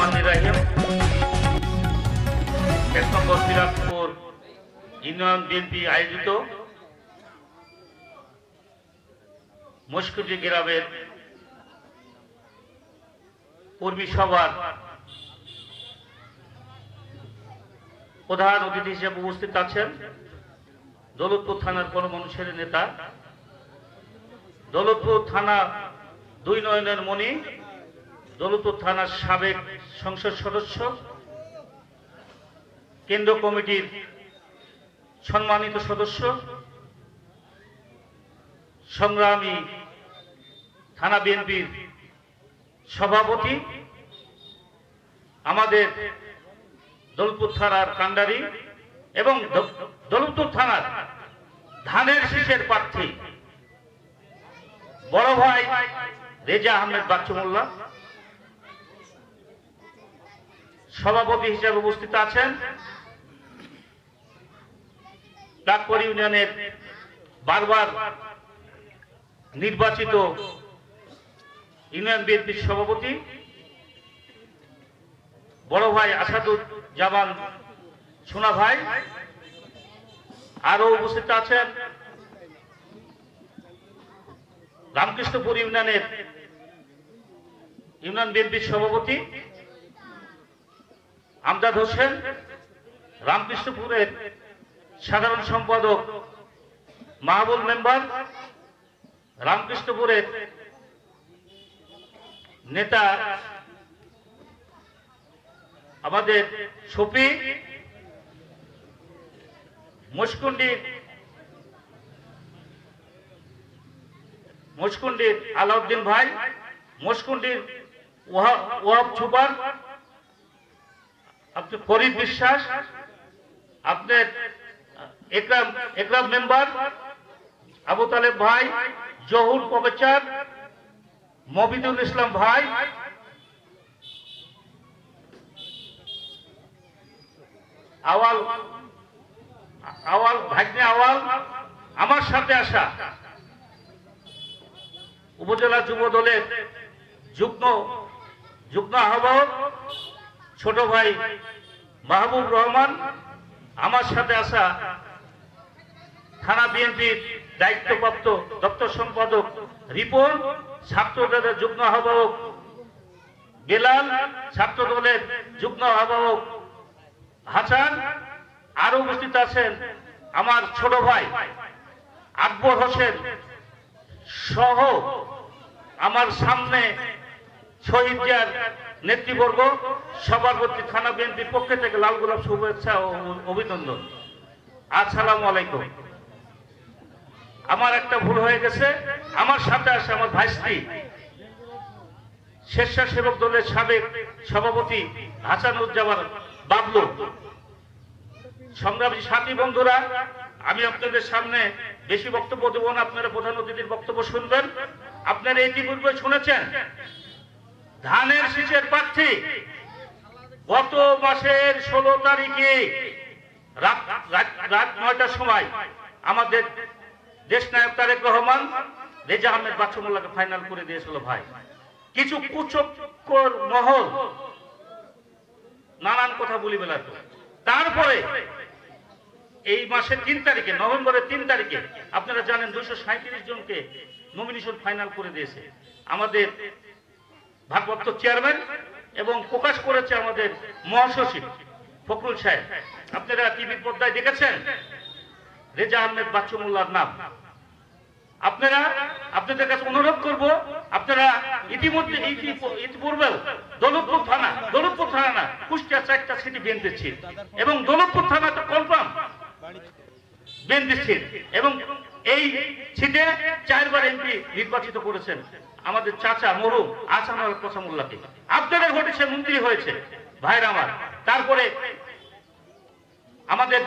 বিসমিল্লাহিররহমানিররহিম। ১ নম্বর Sirajpur union BNP আয়োজিত মুশকুটি গ্রামের কর্মী সভার প্রধান অতিথি হিসেবে উপস্থিত আছেন দৌলতপুর থানার গণমানুষের নেতা, দৌলতপুর থানা ২ নয়নের মণি, দৌলতপুর থানার সাবেক সংসদ সদস্য, কেন্দ্র কমিটির সম্মানিত সদস্য, সংগ্রামী থানা বিএনপির সভাপতি, আমাদের দৌলতপুর থানার কান্ডারি এবং দৌলতপুর থানার ধানের শীষের প্রার্থী বড় ভাই রেজা আহমেদ বাচ্চু মোল্লা সভাপতি হিসেবে উপস্থিত আছেন। ডাকপর ইউনিয়নের বারবার নির্বাচিত ইউনিয়ন বিএনপির সভাপতি বড় ভাই আসাদুজ্জামান সোনা ভাই। আরো উপস্থিত আছেন রামকৃষ্ণপুর ইউনিয়নের ইউনিয়ন বিএনপির সভাপতি আমজাদ হোসেন, রামকৃষ্ণপুরের সাধারণ সম্পাদক মাহবুব মেম্বার, রামকৃষ্ণপুরের নেতা আমাদের শফি, মুশকুন্ডির আলাউদ্দিন ভাই, মুশকুন্ডির ওয়াহাব সুপার, আপনি ফরিদ বিশ্বাস, আপনার একরাম মেম্বার, আবু তালেব ভাই, জহুর প্রফেসর, মবিদুল ইসলাম ভাই, আওয়াল ভাগ্নে আওয়াল, আমার সাথে আসা উপজেলা যুব দলের যুগ্ম আহ্বায়ক ছোট ভাই মাহবুব রহমান, আমার সাথে আসা থানা বিএনপির দায়িত্বপ্রাপ্ত দপ্তর সম্পাদক রিপন, ছাত্র দলের যুগ্ম আহ্বায়ক বেলাল, ছাত্র দলের যুগ্ম আহ্বায়ক হাসান। আরো উপস্থিত আছেন আমার ছোট ভাই আকবর হোসেন সহ আমার সামনে শহীদ জিয়ার নেতৃবর্গ। সবার প্রতি থানা বিএনপির পক্ষ থেকে লাল গোলাপ শুভেচ্ছা ও অভিনন্দন। আসসালামু আলাইকুম। আমার একটা ভুল হয়ে গেছে, আমার সাথে আসে আমার ভাইস্ত্রী স্বেচ্ছাসেবক দলের সাবেক সভাপতি হাসানুজ্জামান বাবলু। সংগ্রামী সাথী বন্ধুরা, আমি আপনাদের সামনে বেশি বক্তব্য দেব না, আপনারা প্রধান অতিথির বক্তব্য শুনবেন। আপনারা ইতিপূর্বে শুনেছেন ধানের শীষের প্রার্থী গত মাসের 16 তারিখে রাত 9টার সময় আমাদের দেশ নায়ক তারেক রহমান রেজা আহমেদ বাচ্চু মোল্লাকে ফাইনাল করে দিয়েছিল। ভাই, কিছু কুচক্কর মহল নানান কথা বলি বেলাত। তারপরে এই মাসের 3 তারিখে, নভেম্বরের 3 তারিখে আপনারা জানেন 237 জনকে নমিনেশন ফাইনাল করে দিয়েছে আমাদের ভারপ্রাপ্ত চেয়ারম্যান এবং প্রকাশ করেছে আমাদের মহাসচিব ফখরুল সাহেব। আপনারা টিভির পর্দায় দেখেছেন রেজা আহমেদ বাচ্চু মোল্লার নাম। আপনাদের কাছে অনুরোধ করব, আপনারা ইতিপূর্বে দৌলতপুর থানা না, কুষ্টিয়া 4টা সিটি বিএনপির ছিল এবং দৌলতপুর থানা তো কনফার্ম বিএনপির ছিল এবং এই সিটে 4বার এমপি নির্বাচিত করেছেন আমাদের চাচা মরহুম আহসানুল মোল্লাকে। আপনাদের ভোটে সে মন্ত্রী হয়েছে ভাইরা আমার। তারপরে আমাদের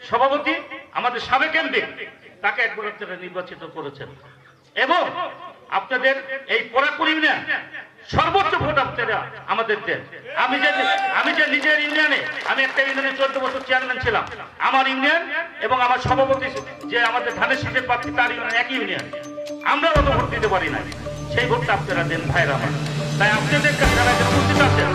সভাপতি, আমাদের সাবেক এমপি, তাকে একবার আপনারা নির্বাচিত করেছেন এবং আপনাদের এই পরাকুর ইউনিয়ন সর্বোচ্চ ভোট আপনারা আমাদের দেন। আমি যে নিজের ইউনিয়নে, আমি একটা ইউনিয়নে 14 বছর চেয়ারম্যান ছিলাম, আমার ইউনিয়ন এবং আমার সভাপতি যে আমাদের ধানের শীষের প্রার্থী তার ইউনিয়ন একই ইউনিয়ন, আমরা অত ভোট দিতে পারি না। সেই ভোটটা আপনারা দেন ভাইরা আমার। তাই আপনাদের কাছে যারা উপস্থিত আছেন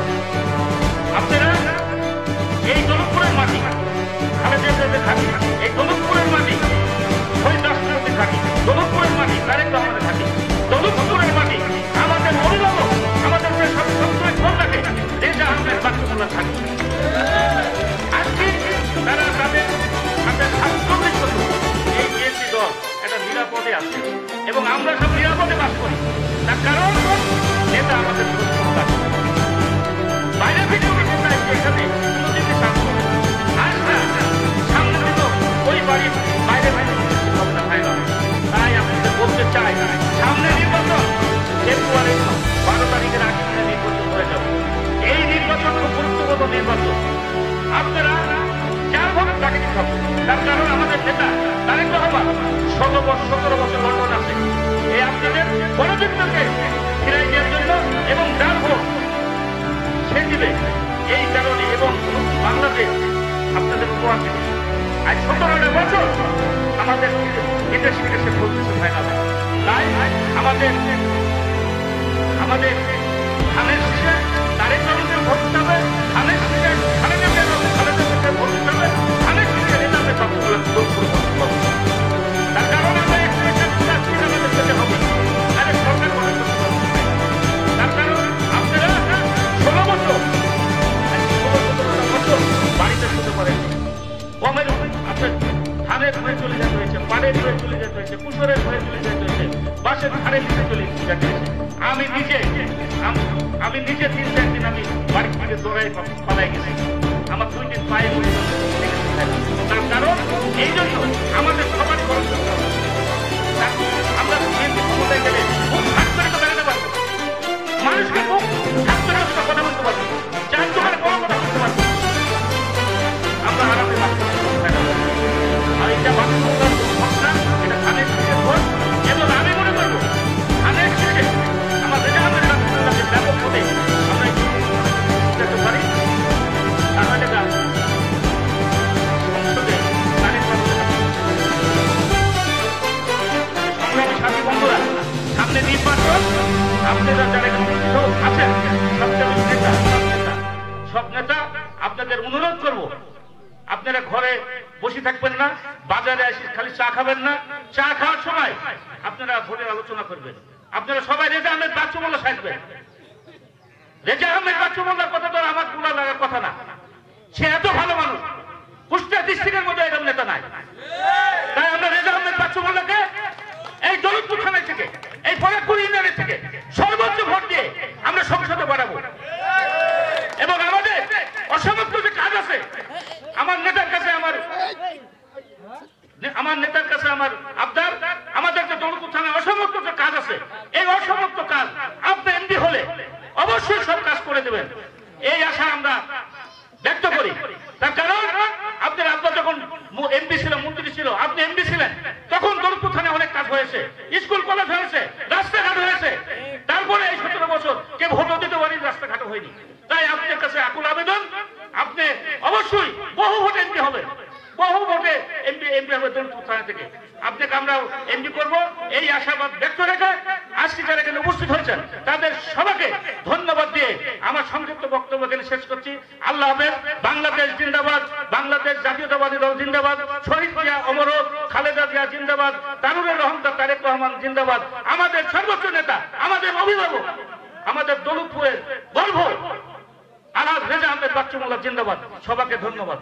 তার কারণ আমাদের নেতা তারেক রহমান 17 বছর লন্ডন আছে। এই আপনাদের গণতন্ত্রকে ফিরাই দেওয়ার জন্য এবং যার ভোট সে দিবে এই কারণে, এবং বাংলাদেশ আপনাদের উপহার দিবে। আজ 17টা বছর আমাদের বিদেশ বিদেশে বলতেছে হয় না, তাই আমাদের ধানের শীষে তারেক রহমানকে ভোট দিতে হবে, ধানের শীষে খালেদা জিয়াকে ভোট দিতে হবে, ধানের শীষে নেতাদের সবগুলো তার কারণে আমরা একটু আমাদের পেতে হবে। আরে সরকার তার কারণ আপনারা 16 বছর বাড়িতে শুতে পারেন, গমের আপনার ধানের হয়ে চলে যেতে হয়েছে, পাড়ের হয়ে চলে যেতে হয়েছে, কুসরের হয়ে চলে যেতে হয়েছে, বাসের ধারে নিচে চলে যেতে হয়েছে। আমি নিজে 3-4 দিন আমি বাড়ি থেকে দৌড়াই পালাই গেছি, আমার 2 দিন পায়ে তার কারণ এই জন্য আমাদের সবারই বড় আমরা ক্ষমতায় গেলে খুব হাত করে তো বেড়াতে পারবো, মানুষকে খুব হাত করে কথা বলতে পারবো, যার তোমার বড় কথা বলতে পারবো, আমরা আরামে বাঁচতে পারবো। আর এটা বাস্তবতার ঘটনা, এটা ধানের শীষের ভোট, এবং আমি মনে করবো ধানের শীষে আমার রেজাহামের রাষ্ট্রকে ব্যাপক হতে আমরা যেতে পারি, তাহলে সংসদে সংগ্রামী সাথী বন্ধুরা, সামনে নির্বাচন, আপনারা যারা আছেন সব নেতা আপনাদের অনুরোধ করবো, আপনারা ঘরে বসে থাকবেন না, বাজারে এসে খালি চা খাবেন না, চা খাওয়ার সময় আপনারা ভোটের আলোচনা করবেন। আপনারা সবাই রেজা আহমেদ বাচ্চু মোল্লা সাজবেন। রেজা আহমেদ বাচ্চু মোল্লার কথা তো আমার তুলা লাগার কথা না, সে এত ভালো মানুষ, কুষ্টিয়া ডিস্ট্রিক্টের মধ্যে এরকম নেতা নাই। তাই আমরা রেজা আহমেদ বাচ্চু মোল্লাকে এই দৌলতপুর থানা থেকে, এই ফরিদপুর ইউনিয়নের থেকে সর্বোচ্চ ভোট দিয়ে আমরা সংসদে বাড়াবো। এবং আমাদের অসমাপ্ত যে কাজ আছে, আমার নেতার কাছে আমার আবদার, আমাদের যে দৌলতপুর থানায় অসমাপ্ত যে কাজ আছে, এই অসমাপ্ত কাজ আপনি এমপি হলে অবশ্যই সব কাজ করে দেবেন, এই আশা আমরা ব্যক্ত করি। তার কারণ আপনার আব্বা যখন এমপি ছিল, মন্ত্রী ছিল, আপনি এমপি ছিলেন, তখন দৌলতপুর থানায় অনেক কাজ হয়েছে, স্কুল কলেজ হয়েছে, রাস্তাঘাট হয়েছে। তারপরে এই 17 বছর কেউ ভোটও দিতে পারেনি, রাস্তাঘাট হয়নি। তাই আপনার কাছে আকুল আবেদন, আপনি অবশ্যই বহু ভোটে এমপি হবে, বহু ভোটে এমপি হবে দৌলতপুর থানা থেকে। আপনাকে আমরা এমপি করবো এই আশাবাদ ব্যক্ত রেখে আজকে যারা এখানে উপস্থিত হয়েছেন তাদের সবাইকে ধন্যবাদ দিয়ে আমার সংক্ষিপ্ত বক্তব্য এখানে শেষ করছি। আল্লাহ হাফেজ। বাংলাদেশ জিন্দাবাদ, বাংলাদেশ জাতীয়তাবাদী দল জিন্দাবাদ, শহীদ জিয়া অমর হোক, খালেদা জিয়া জিন্দাবাদ, তারুণের রহমত তারেক রহমান জিন্দাবাদ। আমাদের সর্বোচ্চ নেতা, আমাদের অভিভাবক, আমাদের দৌলতপুরের গর্ব আলহাজ রেজা আহমেদ বাচ্চু মোল্লা জিন্দাবাদ। সবাইকে ধন্যবাদ।